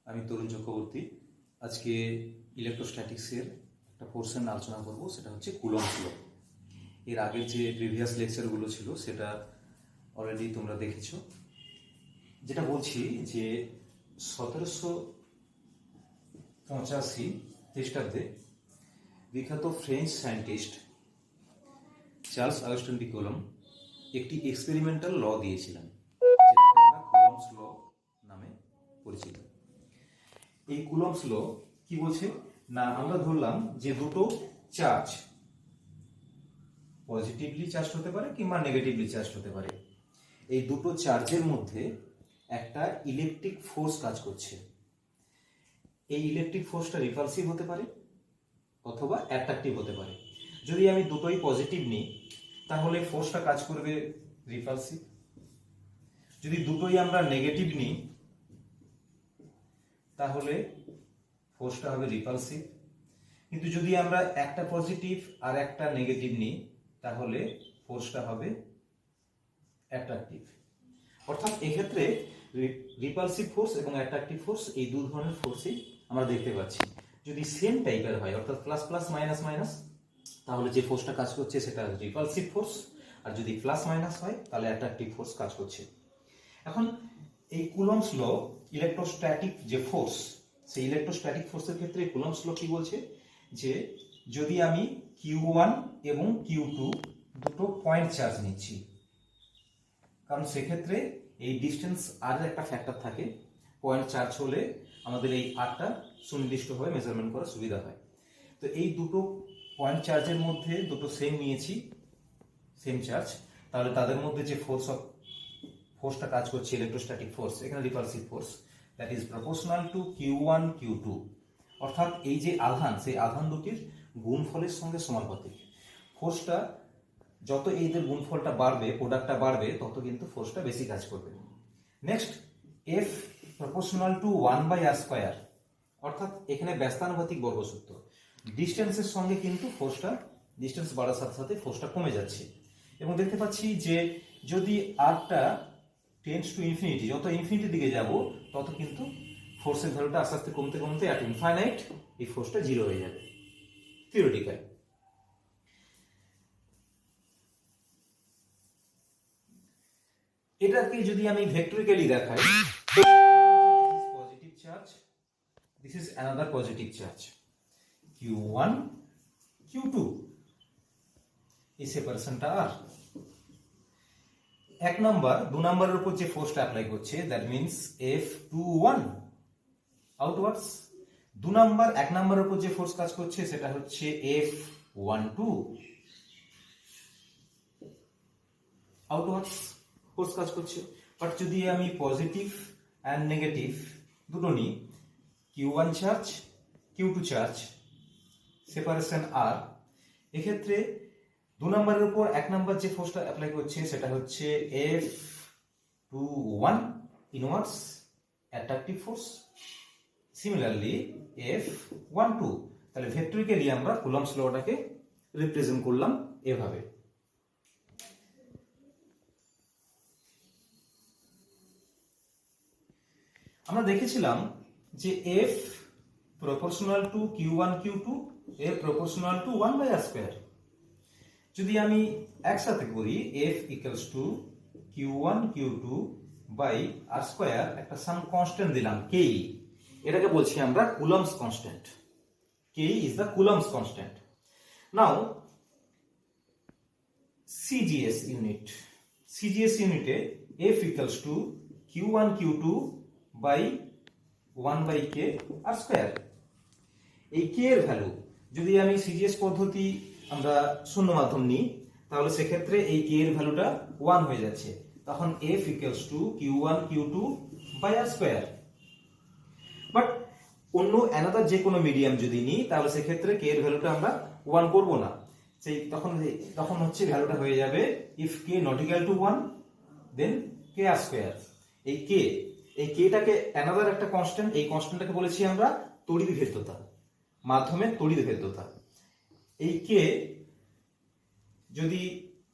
আমি তরুণ চক্রবর্তী। আজকে ইলেকট্রোস্ট্যাটিক্সের একটা পোর্শন আলোচনা করব, সেটা হচ্ছে কুলম্বস ল। এর আগের যে প্রিভিয়াস লেকচারগুলো ছিল সেটা অলরেডি তোমরা দেখেছো। যেটা বলছি যে 1785 খ্রিস্টাব্দে বিখ্যাত French scientist Charles Augustin de Coulomb একটি এক্সপেরিমেন্টাল ল দিয়েছিলেন, যেটাকে আমরা কুলম্বস ল নামে পরিচিত। এই কুলম্বস ল কি বলছে না, আমরা ধরলাম যে দুটো চার্জ পজিটিভলি চার্জ হতে পারে কিংবা নেগেটিভলি চার্জ হতে পারে। এই দুটো চার্জের মধ্যে একটা ইলেকট্রিক ফোর্স কাজ করছে। এই ইলেকট্রিক ফোর্সটা রিপালসিভ হতে পারে অথবা অ্যাট্রাকটিভ হতে পারে। যদি আমি দুটোই পজিটিভ নিই তাহলে ফোর্সটা কাজ করবে রিপালসিভ। যদি দুটোই আমরা নেগেটিভ নিই তাহলে ফোর্সটা হবে রিপালসিভ। কিন্তু যদি আমরা একটা পজিটিভ আর একটা নেগেটিভ নিই তাহলে ফোর্সটা হবে অ্যাট্রাকটিভ। অর্থাৎ এক্ষেত্রে রিপালসিভ ফোর্স এবং অ্যাট্রাকটিভ ফোর্স, এই দু ধরনের ফোর্সই আমরা দেখতে পাচ্ছি। যদি সেম টাইপের হয়, অর্থাৎ প্লাস প্লাস মাইনাস মাইনাস, তাহলে যে ফোর্সটা কাজ করছে সেটা রিপালসিভ ফোর্স, আর যদি প্লাস মাইনাস হয় তাহলে অ্যাট্রাকটিভ ফোর্স কাজ করছে। এখন এই কুলম্বস ল ইলেকট্রোস্ট্যাটিক যে ফোর্স, সেই ইলেকট্রোস্ট্যাটিক ফোর্সের ক্ষেত্রে কুলম্বস ল কি বলছে যে যদি আমি Q1 এবং Q2 দুটো পয়েন্ট চার্জ নিচ্ছি, কারণ সেক্ষেত্রে এই ডিস্টেন্স আর একটা ফ্যাক্টর থাকে। পয়েন্ট চার্জ হলে আমাদের এই আরটা সুনির্দিষ্টভাবে মেজারমেন্ট করা সুবিধা হয়। তো এই দুটো পয়েন্ট চার্জের মধ্যে দুটো সেম নিয়েছি, সেম চার্জ, তাহলে তাদের মধ্যে যে ফোর্সটা কাজ করছে ইলেকট্রোস্ট্যাটিক ফোর্স, এখানে repulsive force, that is proportional to Q1 Q2। অর্থাৎ এই যে আধান, সেই আধান দুটির গুণফলের সঙ্গে সমানুপাতিক। ফোর্সটা যত এইদের গুণফলটা বাড়বে, প্রোডাক্টটা বাড়বে, তত কিন্তু ফোর্সটা বেশি কাজ করবে। Next, F proportional to 1/r²। অর্থাৎ এখানে ব্যস্তানুপাতিক বর্গসূত্র, ডিস্টেন্সের সঙ্গে কিন্তু ফোর্সটা, ডিস্টেন্স বাড়ার সাথে সাথে ফোর্সটা কমে যাচ্ছে। এবং দেখতে পাচ্ছি যে যদি আরটা টেন্ডস টু ইনফিনিটি, যত ইনফিনিটির দিকে যাব তত কিন্তু ফোর্সের ভ্যালুটা আস্তে আস্তে কমতে কমতে অ্যাট ইনফাইনাইট এই ফোর্সটা জিরো হয়ে যাবে থিওরিটিক্যাল। এটাকে যদি আমি ভেক্টরিক্যালি দেখাই, positive charge, this is another positive charge, Q1 Q2, এই সেপারেশনটা আর এক নাম্বার দু নাম্বারের উপর যে ফোর্সটা অ্যাপ্লাই করছে, দ্যাট মিনস F21 আউটওয়ার্ডস। দু নাম্বার এক নাম্বারের উপর যে ফোর্স কাজ করছে সেটা হচ্ছে F12 আউটওয়ার্ডস ফোর্স কাজ করছে। বাট যদি আমি পজিটিভ অ্যান্ড নেগেটিভ দুটো নিই, Q1 charge Q2 charge, separation আর, এক্ষেত্রে দু নম্বরের উপর এক নম্বর যে ফোর্সটা অ্যাপ্লাই করছে সেটা হচ্ছে F21 ইনওয়ার্স attractive force, similarly F12। তাহলে ভেক্টরিক্যালি আমরা কুলম্বস লটাকে রিপ্রেজেন্ট করলাম এভাবে। আমরা দেখেছিলাম যে F proportional to Q1 Q2, F proportional to 1/r²। যদি আমি একসাথে করি F equals to Q1 Q2 by r², একটা সাম কনস্ট্যান্ট দিলাম K, এটাকে বলছি আমরা Coulomb's constant. K is the Coulomb's constant. Now CGS ইউনিটে F equals to Q1 Q2 by 1/k r²। এই K এর ভ্যালু যদি আমি CGS পদ্ধতি আমরা শূন্য মাধ্যম নিই তাহলে সেক্ষেত্রে এই K এর ভ্যালুটা 1 হয়ে যাচ্ছে, তখন F equals to Q1 Q2 by r²। But অন্য অ্যানাদার যে কোনো মিডিয়াম যদি নিই তাহলে সেক্ষেত্রে K এর ভ্যালুটা আমরা 1 করব না, সেই তখন হচ্ছে ভ্যালুটা হয়ে যাবে if K not equal to 1 then K r²। এই Kটাকে অ্যানাদার একটা কনস্ট্যান্ট, এই কনস্ট্যান্টটাকে বলেছি আমরা তড়িৎ ভেদ্যতা, মাধ্যমের তড়িৎ ভেদ্যতা। এই K যদি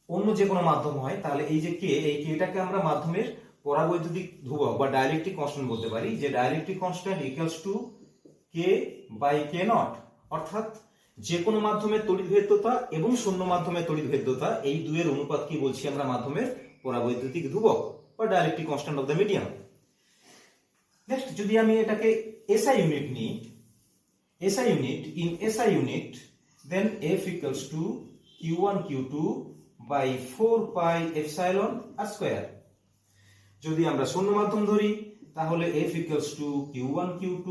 অন্য যে কোনো মাধ্যম হয় তাহলে এই যে K, এই Kটাকে আমরা মাধ্যমের পরাবৈদ্যুতিক ধ্রুবক বা ডাইলেকট্রিক কনস্ট্যান্ট বলতে পারি, যে dielectric constant equals to K by K nought, অর্থাৎ যে কোনো মাধ্যমের তড়িৎভেদ্যতা এবং শূন্য মাধ্যমের তড়িৎভেদ্যতা এই দুয়ের অনুপাত কি বলছি আমরা মাধ্যমের পরাবৈদ্যুতিক ধ্রুবক বা dielectric constant of the medium. Next যদি আমি এটাকে এসআই ইউনিট নিই, SI unit, in SI unit, then F equals to Q1 Q2 by 4 pi epsilon r square. যদি আমরা শূন্য মাধ্যম ধরি তাহলে F equals to Q1 Q2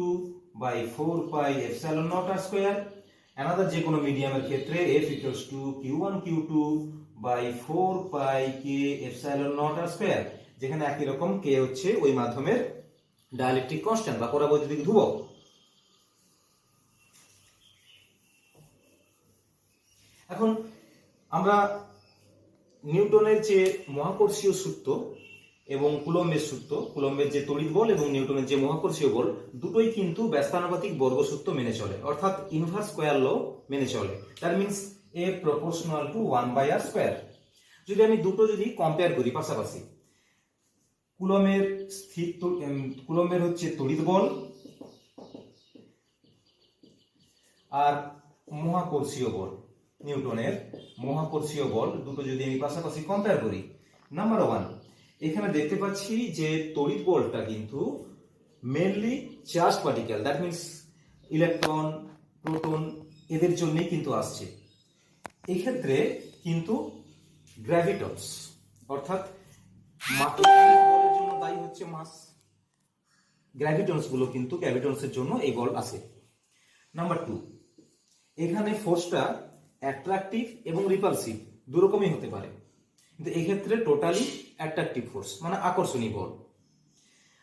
by 4 pi epsilon naught r square. Another যে কোনো মিডিয়ামের ক্ষেত্রে F equals to Q1 Q2 by 4 pi k epsilon naught r square, যেখানে একই রকম k হচ্ছে ওই মাধ্যমের ডাইলেকট্রিক কনস্ট্যান্ট বা পরাবৈদ্যুতিক ধ্রুবক। এখন আমরা নিউটনের যে মহাকর্ষীয় সূত্র এবং কুলম্বের সূত্র, কুলম্বের যে তড়িৎ বল এবং নিউটনের যে মহাকর্ষীয় বল, দুটোই কিন্তু ব্যস্তানুপাতিক বর্গসূত্র মেনে চলে, অর্থাৎ ইনভার্স স্কয়ার ল মেনে চলে। That means A proportional to 1/r square. যদি আমি দুটো যদি কম্পেয়ার করি পাশাপাশি, কুলম্বের হচ্ছে তড়িৎ বল আর মহাকর্ষীয় বল, নিউটনের মহাকর্ষীয় বল, দুটো যদি আমি পাশাপাশি কম্পেয়ার করি, নাম্বার 1 এখানে দেখতে পাচ্ছি যে তড়িৎ বলটা কিন্তু mainly charge particle, that means electron, proton, এদের জন্যই কিন্তু আসছে। এই ক্ষেত্রে কিন্তু গ্র্যাভিটনস, অর্থাৎ বলের জন্য দায়ী হচ্ছে মাস, গ্র্যাভিটনস গুলো কিন্তু গ্র্যাভিটনসের জন্য এই বল আসে। নাম্বার 2 এখানে ফোর্সটা অ্যাট্রাকটিভ এবং রিপালসিভ দুরকমই হতে পারে, কিন্তু এই ক্ষেত্রে টোটালি অ্যাট্রাকটিভ ফোর্স মানে আকর্ষণী বল।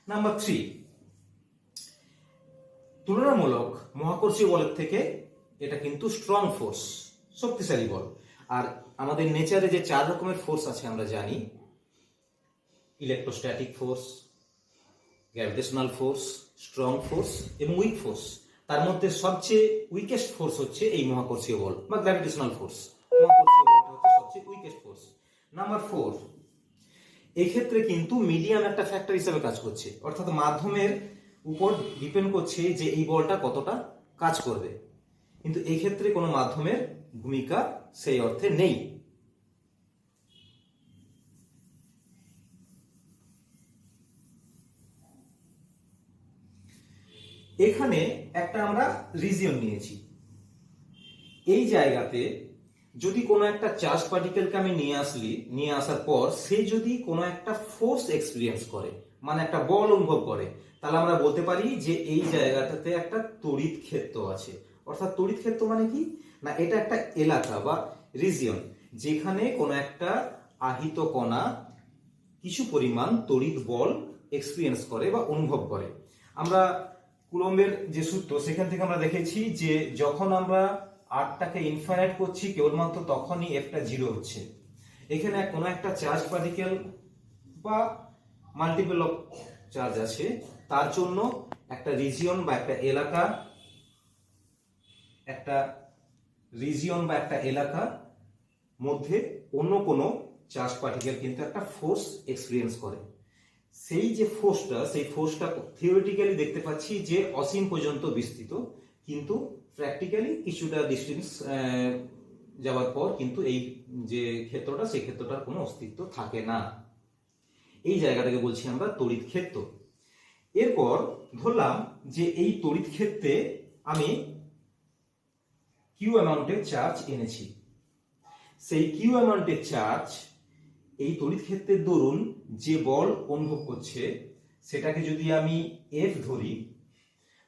নাম্বার 3 তুলনামূলক মহাকর্ষীয় বলের থেকে এটা কিন্তু স্ট্রং ফোর্স, শক্তিশালী বল। আর আমাদের নেচারে যে 4 রকমের ফোর্স আছে আমরা জানি, electrostatic force, gravitational force, strong force এবং উইক ফোর্স। তার মধ্যে সবচেয়ে উইকেস্ট ফোর্স হচ্ছে এই মহাকর্ষীয় বল বা গ্র্যাভিটেশনাল ফোর্স। মহাকর্ষীয় বলটা হচ্ছে সবচেয়ে উইকেস্ট ফোর্স। নাম্বার 4 এই ক্ষেত্রে কিন্তু মিডিয়াম একটা ফ্যাক্টর হিসেবে কাজ করছে, অর্থাৎ মাধ্যমের উপর ডিপেন্ড করছে যে এই বলটা কতটা কাজ করবে, কিন্তু এই ক্ষেত্রে কোনো মাধ্যমের ভূমিকা সেই অর্থে নেই। এখানে একটা আমরা রিজিয়ন নিয়েছি, এই জায়গাতে যদি কোনো একটা চার্জ পার্টিকেলকে আমি নিয়ে আসার পর সে যদি কোনো একটা ফোর্স এক্সপিরিয়েন্স করে, মানে একটা বল অনুভব করে, তাহলে আমরা বলতে পারি যে এই জায়গাটাতে একটা তড়িৎ ক্ষেত্র আছে। অর্থাৎ তড়িৎ ক্ষেত্র মানে কি না, এটা একটা এলাকা বা রিজিয়ন যেখানে কোনো একটা আহিত কণা কিছু পরিমাণ তড়িৎ বল এক্সপিরিয়েন্স করে বা অনুভব করে। আমরা কুলম্বের যে সূত্র সেখান থেকে আমরা দেখেছি যে যখন আমরা আরটাকে ইনফাইনাইট করছি কেবলমাত্র তখনই এফটা 0 হচ্ছে। এখানে কোনো একটা চার্জ পার্টিকেল বা মাল্টিপল অফ চার্জ আছে, তার জন্য একটা রিজিয়ন বা একটা এলাকার মধ্যে অন্য কোনো চার্জ পার্টিকেল কিন্তু একটা ফোর্স এক্সপিরিয়েন্স করে। সেই যে ফোর্সটা, সেই ফোর্সটা থিওরিটিক্যালি দেখতে পাচ্ছি যে অসীম পর্যন্ত বিস্তৃত, কিন্তু প্র্যাকটিক্যালি কিছুটা ডিস্টেন্স যাওয়ার পর কিন্তু এই যে ক্ষেত্রটা, সেই ক্ষেত্রটার কোনো অস্তিত্ব থাকে না। এই জায়গাটাকে বলছি আমরা তড়িৎ ক্ষেত্র। এরপর ধরলাম যে এই তড়িৎ ক্ষেত্রে আমি কিউ অ্যামাউন্টের চার্জ এনেছি, সেই কিউ অ্যামাউন্টের চার্জ এই তড়িৎ ক্ষেত্রের দরুন যে বল অনুভব করছে সেটাকে যদি আমি এফ ধরি,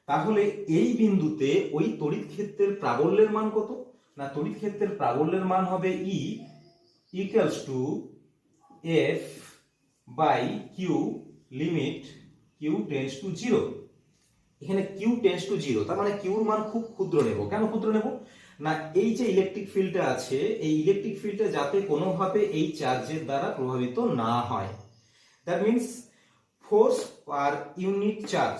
তাহলে এই বিন্দুতে ওই তড়িৎ ক্ষেত্রের প্রাবল্যের মান কত না, তড়িৎ ক্ষেত্রের প্রাবল্যের মান হবে E equals to F by Q limit Q tends to 0। এখানে কিউ টেন্ডস টু 0, তার মানে কিউর মান খুব ক্ষুদ্র নেব। কেন ক্ষুদ্র নেব না, এই যে ইলেকট্রিক ফিল্ডটা আছে, এই ইলেকট্রিক ফিল্ডটা যাতে কোনোভাবে এই চার্জের দ্বারা প্রভাবিত না হয়। That means force per unit charge,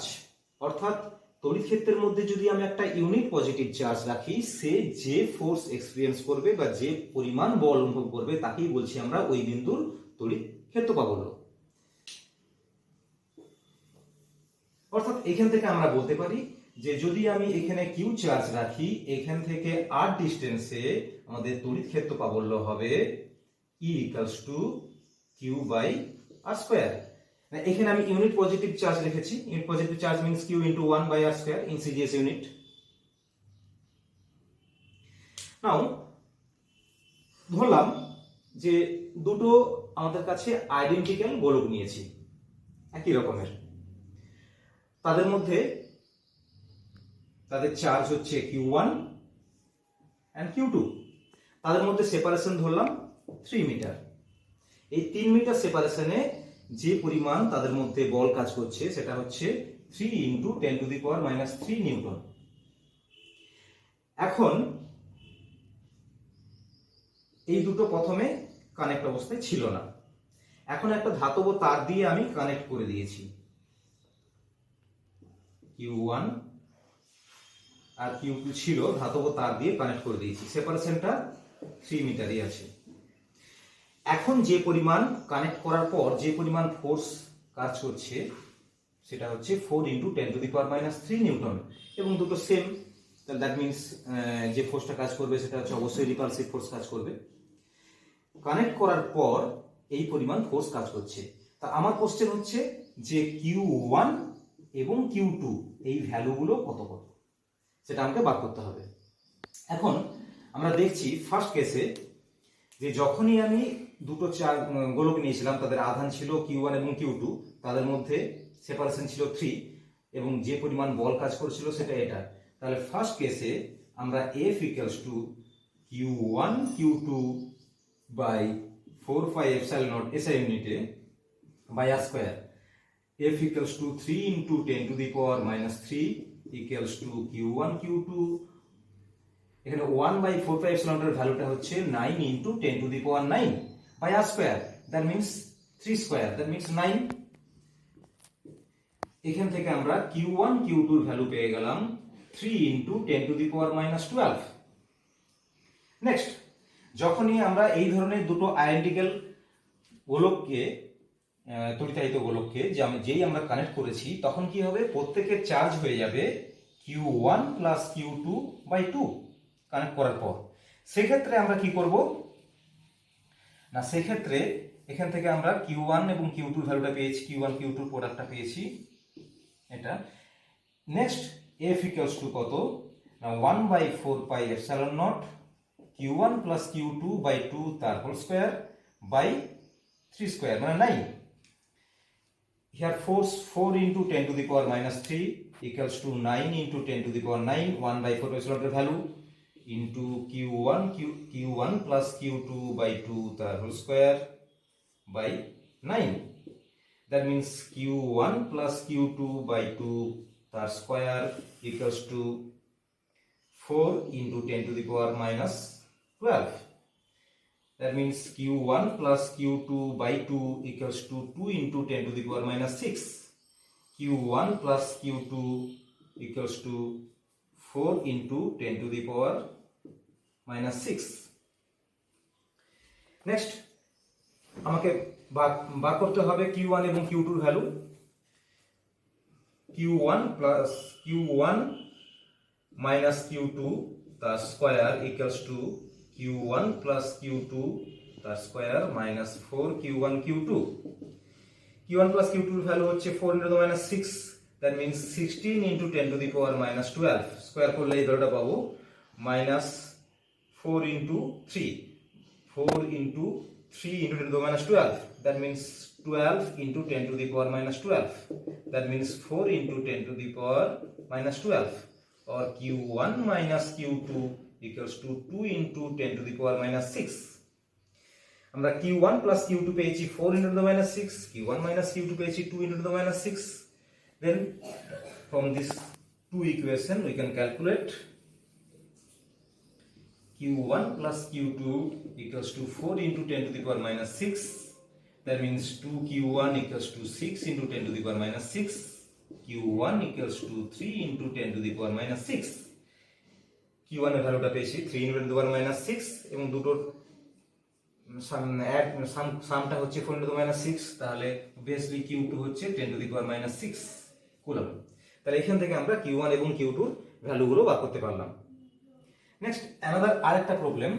অর্থাৎ তড়িৎ ক্ষেত্রের মধ্যে যদি আমি একটা ইউনিট পজিটিভ চার্জ রাখি, সে যে ফোর্স এক্সপিরিয়েন্স করবে বা যে পরিমাণ বল অনুভব করবে তাকেই বলছি আমরা ওই বিন্দুর তড়িৎ ক্ষেত্র প্রাবল্য। অর্থাৎ এখান থেকে আমরা বলতে পারি যে যদি আমি এখানে কিউ চার্জ রাখি, এখান থেকে আর ডিস্টেন্সে আমাদের তড়িৎ ক্ষেত্র প্রাবল্য হবে E equals to Q by R square. এখানে আমি ইউনিট পজিটিভ চার্জ রেখেছি। Unit positive charge means Q into 1 by R square in CGS unit. Now ধরলাম যে দুটো আমাদের কাছে আইডেন্টিক্যাল গোলক নিয়েছি, একই রকমের, তাদের মধ্যে তাদের চার্জ হচ্ছে Q1 এন্ড Q2, তাদের মধ্যে সেপারেশন ধরলাম 3 মিটার। এই 3 মিটার সেপারেশনে যে পরিমাণ তাদের মধ্যে বল কাজ করছে সেটা হচ্ছে 3 into 10 two the power minus 3 Newton. এখন এই দুটো প্রথমে কানেক্ট অবস্থায় ছিল না, এখন একটা ধাতব তার দিয়ে আমি কানেক্ট করে দিয়েছি। Q1 আর Q2 ছিল, ধাতব তার দিয়ে কানেক্ট করে দিয়েছি, সেপারেশনটা 3 মিটারই আছে। এখন যে পরিমাণ কানেক্ট করার পর যে পরিমাণ ফোর্স কাজ করছে সেটা হচ্ছে 4 into 10 two the power minus 3 Newton, এবং দুটো সেম, তাহলে দ্যাট মিনস যে ফোর্সটা কাজ করবে সেটা হচ্ছে অবশ্যই রিপালসিভ ফোর্স কাজ করবে। কানেক্ট করার পর এই পরিমাণ ফোর্স কাজ করছে। তা আমার কোশ্চেন হচ্ছে যে Q1 এবং Q2 এই ভ্যালুগুলো কত কত, সেটা আমাকে বার করতে হবে। এখন আমরা দেখছি ফার্স্ট কেসে যে যখনই আমি দুটো গোলক নিয়েছিলাম, তাদের আধান ছিল Q1 এবং Q2, তাদের মধ্যে সেপারেশন ছিল 3, এবং যে পরিমাণ বল কাজ করছিল সেটা এটা। তাহলে ফার্স্ট কেসে আমরা F equals to Q1 Q2 by 4 pi epsilon nought SI ইউনিটে by R square, F equals to 3 into 10 to the power minus 3 equals to Q1 Q2, এখানে 1 by 4 pi epsilon এর ভ্যালুটা হচ্ছে 9 into 10 to the power 9 by r square, that means 3 square, that means 9। এখান থেকে আমরা Q1 Q2 এর value পেয়ে গেলাম 3 into 10 to the power minus 12। Next, যখনই আমরা এই ধরনের দুটো আইডেন্টিক্যাল গোলককে, তড়িতায়িত গোলককে যেই আমরা কানেক্ট করেছি, তখন কি হবে, প্রত্যেকের চার্জ হয়ে যাবে Q1 plus Q2 by 2 connect করার পর। সেক্ষেত্রে আমরা কি করব না, সেক্ষেত্রে এখান থেকে আমরা Q1 এবং Q2 ভ্যালুটা পেয়েছি, Q1 Q2 প্রোডাক্টটা পেয়েছি এটা। নেক্সট F ইকুয়ালস টু কত না 1 by 4 pi epsilon nought Q1 plus Q2 by 2 তার হোল স্কয়ার বাই 3 স্কয়ার মানে 9। Here force 4 into 10 to the power minus 3 equals to 9 into 10 to the power 9, 1 by 4 epsilon value into Q1 plus Q2 by 2 the whole square by 9. That means Q1 plus Q2 by 2 the square equals to 4 into 10 to the power minus 12. That means Q1 plus Q2 by 2 equals to 2 into 10 to the power minus 6. Q1 plus Q2 equals to 4 into 10 to the power minus 6. Next, আমাকে বার করতে হবে Q1 এবং Q2 এর value. Q1 plus Q1 minus Q2 the square equals to Q1 plus Q2 the square minus 4 Q1 Q2. Q1 plus Q2 এর value হচ্ছে 4 into the minus 6, that means 16 into 10 to the power minus 12, square করলে এই ভ্যালুটা পাবো minus 4 into 3, 4 into 3 into 10 to the minus 12, that means 12 into 10 to the power minus 12, that means 4 into 10 to the power minus 12, or Q1 minus Q2 equals to 2 into 10 to the power minus 6. আমরা Q1 plus Q2 পেয়েছি 4 into the minus 6, Q1 minus Q2 পেয়েছি 2 into the minus 6. Then from this two equation we can calculate Q1 plus Q2 equals to 4 into 10 to the power minus 6. That means 2Q1 equals to 6 into 10 to the power minus 6. Q1 equals to 3 into 10 to the power minus 6. Q1 এর ভ্যালুটা পেয়েছি 3 into 10 to the power minus 6, এবং দুটোর সামটা হচ্ছে 4 into the minus 6, তাহলে obviously Q2 হচ্ছে 10 to the power minus 6 coulomb. তাহলে এখান থেকে আমরা Q1 এবং Q2 ভ্যালুগুলো বার করতে পারলাম। নেক্সট আরেকটা প্রবলেম,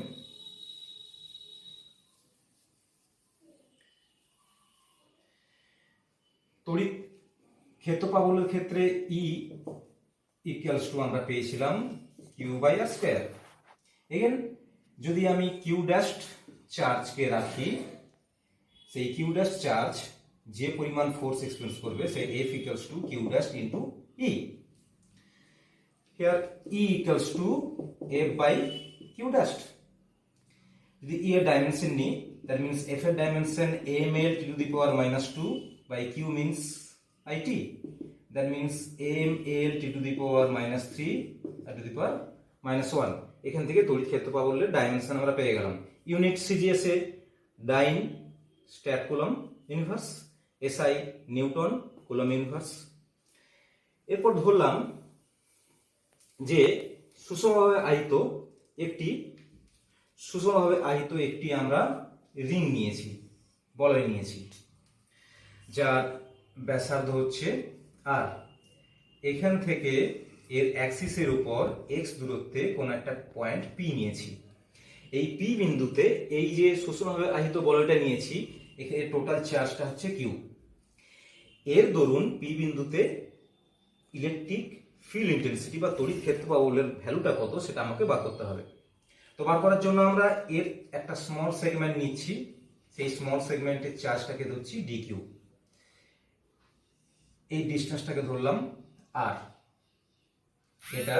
তড়িৎ ক্ষেত্র প্রাবল্যের ক্ষেত্রে E ইকুয়ালস টু আমরা পেয়েছিলাম Q/r²। এগেন যদি আমি Q ড্যাশড চার্জকে রাখি, সেই Q ড্যাশ চার্জ যে পরিমাণ ফোর্স এক্সপেরিয়েন্স করবে সেই F equals two Q dash into E। Here E equals to F by Q dash. যদি E এর ডাইমেনশন নিই, that means F এর dimension ml to the power minus 2 by Q means IT. That means ml to the power minus 3 to the power minus 1. এখান থেকে তড়িৎ ক্ষেত্র প্রাবল্যের dimension আমরা পেয়ে গেলাম। ইউনিট সিজিএস এ dyne stat coulomb inverse, SI newton coulomb inverse. এরপর ধরলাম যে সুষমভাবে আহিত একটি আমরা রিং নিয়েছি, বলয় নিয়েছি, যার ব্যাসার্ধ হচ্ছে আর। এখান থেকে এর অ্যাক্সিসের উপর এক্স দূরত্বে কোন একটা পয়েন্ট পি নিয়েছি। এই পি বিন্দুতে এই যে সুষমভাবে আহিত বলয়টা নিয়েছি, এখানে টোটাল চার্জটা হচ্ছে কিউ। এর দরুন পি বিন্দুতে ইলেকট্রিক ফিল্ড ইন্টেন্সিটি বা তড়িৎ ক্ষেত্র প্রাবল্যের ভ্যালুটা কত সেটা আমাকে বার করতে হবে। তো বার করার জন্য আমরা এর একটা স্মল সেগমেন্ট নিচ্ছি, সেই স্মল সেগমেন্টের চার্জটাকে ধরছি ডিকিউ। এই ডিসটেন্সটাকে ধরলাম আর, এটা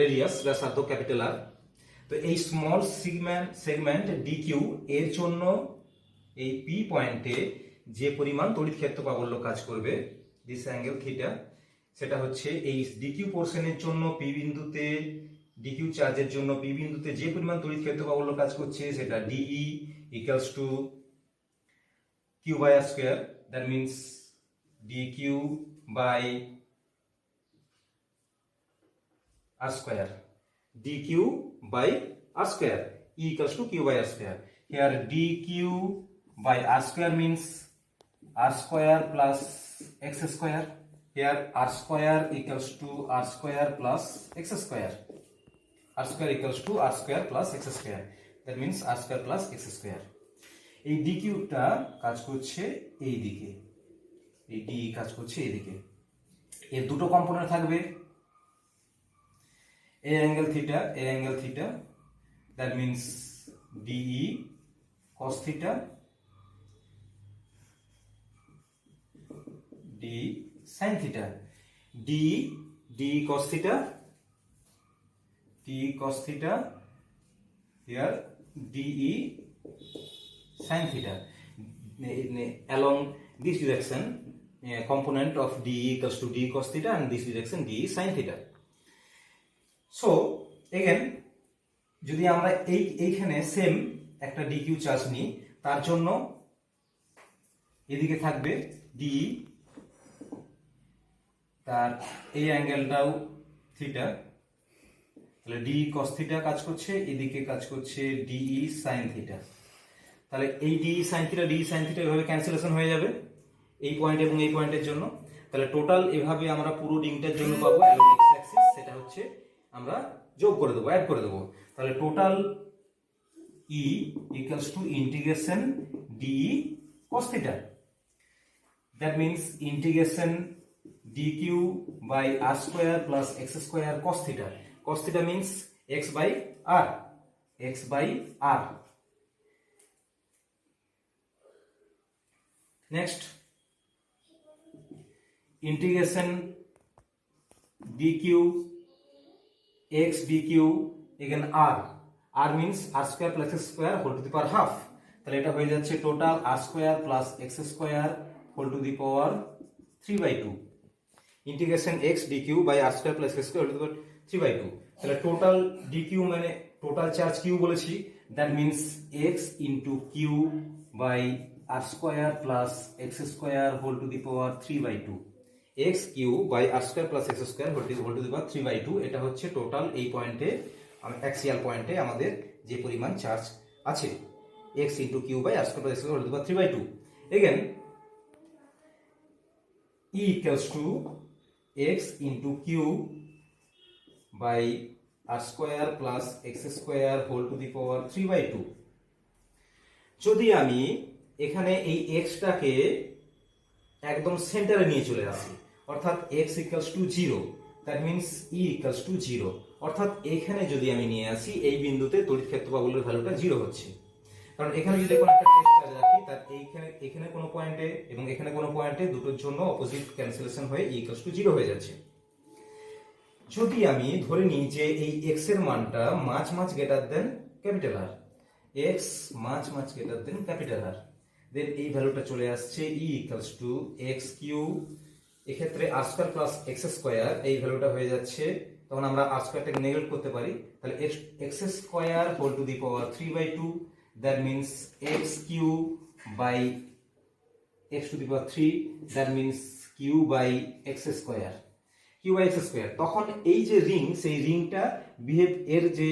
রেডিয়াস ব্যাসার্ধ ক্যাপিটাল আর। তো এই স্মল সেগমেন্ট ডিকিউ এর জন্য এই পি পয়েন্টে যে পরিমাণ তড়িৎ ক্ষেত্র প্রাবল্য কাজ করবে দিস অ্যাঙ্গেল থিটা, সেটা হচ্ছে এই ডিকিউ পোর্শনের জন্য পি বিন্দুতে, ডিকিউ চার্জের জন্য পি বিন্দুতে যে পরিমাণ তড়িৎ ক্ষেত্র প্রাবল্য কাজ করছে সেটা d E equals to Q/r²। That means d Q by r², d Q by r², E equals to Q/r². Here dq by r² means r² plus x². Here r² equals to r² plus x². r² equals to r² plus x². That means r² plus x². এই dq টা কাজ করছে এই দিকে, এই d কাজ করছে এই দিকে। এর দুটো কম্পোনেন্ট থাকবে, a angle theta, that means de cos theta, d sin theta, d cos theta, here de sin theta. Along this direction, component of de equals to d cos theta, and this direction de sin theta. So again যদি আমরা এইখানে same একটা DQ charge নিই, তার জন্য এদিকে থাকবে D, তার এই অ্যাঙ্গেলটাও থিটা, তাহলে ডি কস থিটা কাজ করছে, এদিকে কাজ করছে ডিই সাইন থিটা। তাহলে এই ডিই সাইন থিটা এভাবে ক্যান্সেলেশন হয়ে যাবে এই পয়েন্ট এবং এই পয়েন্টের জন্য। তাহলে টোটাল এভাবে আমরা পুরো রিংটার জন্য পাবো এবং এক্স অ্যাক্সিস সেটা হচ্ছে আমরা যোগ করে দেবো, অ্যাড করে দেবো। তাহলে total E equals to integration de cos theta. That means integration dq by r² plus x² cos theta. Cos theta means x by r. Next, integration dq x dq again r means r² plus x² whole to the power half. তাহলে এটা হয়ে যাচ্ছে total r² plus x² whole to the power 3/2. Integration x dq by r² plus x² whole to the power 3/2. তাহলে total dq মানে total charge q বলেছি, that means x into q by r² plus x² whole to the power 3/2. x q by r² plus x² whole to the power 3/2. এটা হচ্ছে total এই পয়েন্টে, axial পয়েন্টে আমাদের যে পরিমাণ চার্জ আছে, x into q by r² plus x² whole to the power 3/2. Again e equals to x into q by r square plus x square whole to the power 3/2। যদি আমি এখানে এই xটাকে একদম সেন্টারে নিয়ে চলে আসি, অর্থাৎ x equals to 0, that means e equals to 0, অর্থাৎ এখানে যদি আমি নিয়ে আসি এই বিন্দুতে তড়িৎ ক্ষেত্র বা বলের ভ্যালুটা 0 হচ্ছে। কারণ এখানে যদি কোনো একটা টেস্ট চার্জ রাখি, তার এখানে কোনো পয়েন্টে এবং এখানে কোনো পয়েন্টে দুটোর জন্য অপোজিট ক্যান্সেলেশন হয়ে e equals to 0 হয়ে যাচ্ছে। যদি আমি ধরে নিই যে এই x এর মানটা much greater than capital R, x much greater than capital R, দেন এই ভ্যালুটা চলে আসছে e equals to x cube, এক্ষেত্রে r square plus x square, এই ভ্যালুটা হয়ে যাচ্ছে, তখন আমরা r স্কয়ারটাকে নেগলেক্ট করতে পারি, তাহলে x square whole to the power 3/2, that means x cube by x to the power 3, that means Q by x square, Q by x square. তখন এই যে রিং, সেই রিংটা বিহেভ এর যে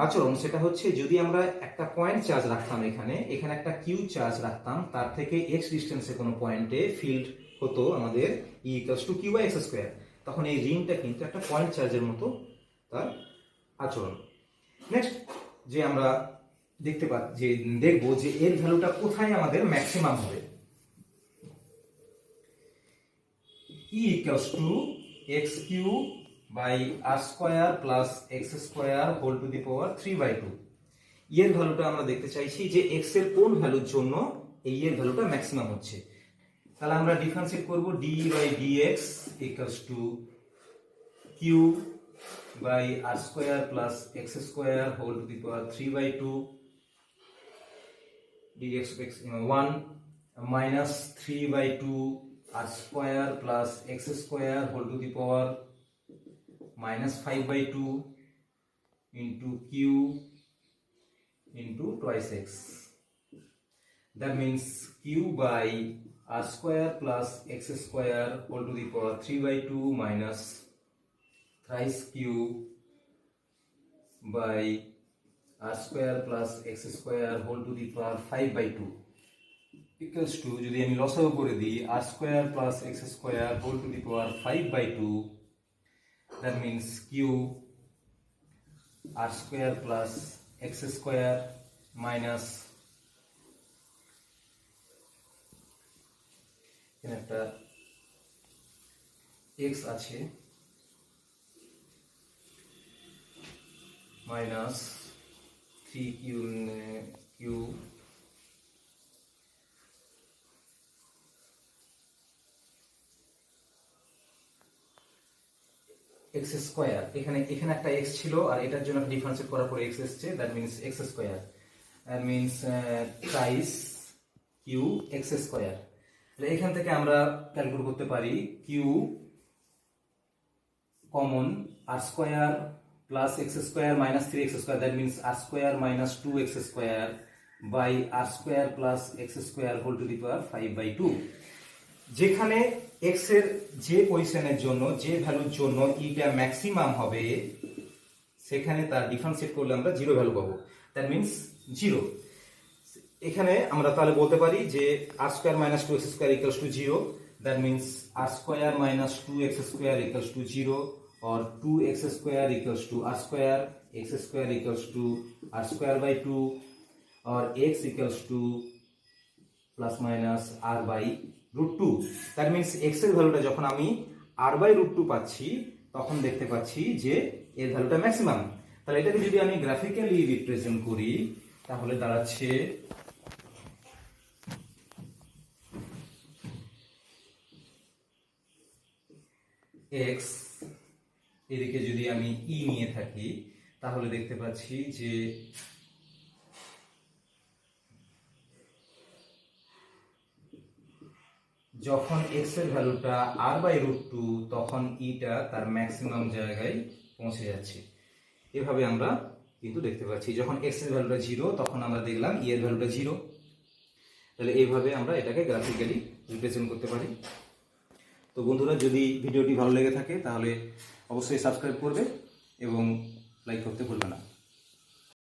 আচরণ সেটা হচ্ছে, যদি আমরা একটা পয়েন্ট চার্জ রাখতাম এখানে একটা কিউ চার্জ রাখতাম, তার থেকে x ডিস্টেন্সে কোনো পয়েন্টে ফিল্ড হতো আমাদের e equals to q by x square, তখন এই রিংটা কিন্তু একটা পয়েন্ট চার্জের মতো তার আচরণ। নেক্সট যে আমরা দেখবো যে এর ভ্যালুটা কোথায় আমাদের ম্যাক্সিমাম হবে। e equals to x cube by r square plus x square whole to the power 3/2। এর ভ্যালুটা আমরা দেখতে চাইছি যে x এর কোন ভ্যালুর জন্য এই এর ভ্যালুটা ম্যাক্সিমাম হচ্ছে। তাহলে আমরা ডিফারেন্সিয়েট করব, d by dx equals to q by r square plus x square whole to the power 3/2, dx 1 minus 3/2 r square plus x square whole to the power minus 5/2 into q into twice x, that means q by r square plus x square whole to the power 3/2 minus thrice q by r square plus x square whole to the power 5/2 equals to, যদি আমি লসাগু করে দিই, r square plus x square whole to the power 5/2, that means q r square plus x square minus একটা x আছে minus 3q x square, এখানে একটা x ছিল আর এটার জন্য ডিফারেন্সিয়েট করার পরে x এসেছে, that means x square, that means thrice q x square. তাহলে এখান থেকে আমরা ক্যালকুলেট করতে পারি q common r square plus x square minus 3x square, that means r square minus 2x square by r square plus x square whole to the power 5/2। যেখানে x এর যে পজিশনের জন্য, যে ভ্যালুর জন্য ইটা ম্যাক্সিমাম হবে, সেখানে তার ডিফারেন্সিয়েট করলে আমরা 0 ভ্যালু পাবো, দ্যাট মিন্স 0। এখানে আমরা তাহলে বলতে পারি যে r square minus 2x square equals to 0, that means r square minus 2x square equals to 0, or 2x square equals to r square, x square equals to r square by 2, or x equals to plus minus r by root 2। that means x এর ভ্যালুটা যখন আমি r by root 2 পাচ্ছি, তখন দেখতে পাচ্ছি যে এর ভ্যালুটা ম্যাক্সিমাম। তাহলে এটাকে যদি আমি গ্রাফিক্যালি রিপ্রেজেন্ট করি, তাহলে দাঁড়াচ্ছে x, এদিকে যদি আমি e নিয়ে থাকি, তাহলে দেখতে পাচ্ছি যে যখন x এর ভ্যালুটা r বাই রুট 2, তখন ইটা তার ম্যাক্সিমাম জায়গায় পৌঁছে যাচ্ছে। এভাবে আমরা কিন্তু দেখতে পাচ্ছি যখন x এর ভ্যালুটা 0, তখন আমরা দেখলাম e এর ভ্যালুটা 0। তাহলে এইভাবে আমরা এটাকে গ্রাফিক্যালি রিপ্রেজেন্ট করতে পারি। তো বন্ধুরা, যদি ভিডিওটি ভালো লেগে থাকে তাহলে অবশ্যই সাবস্ক্রাইব করবে এবং লাইক করতে ভুলবে না।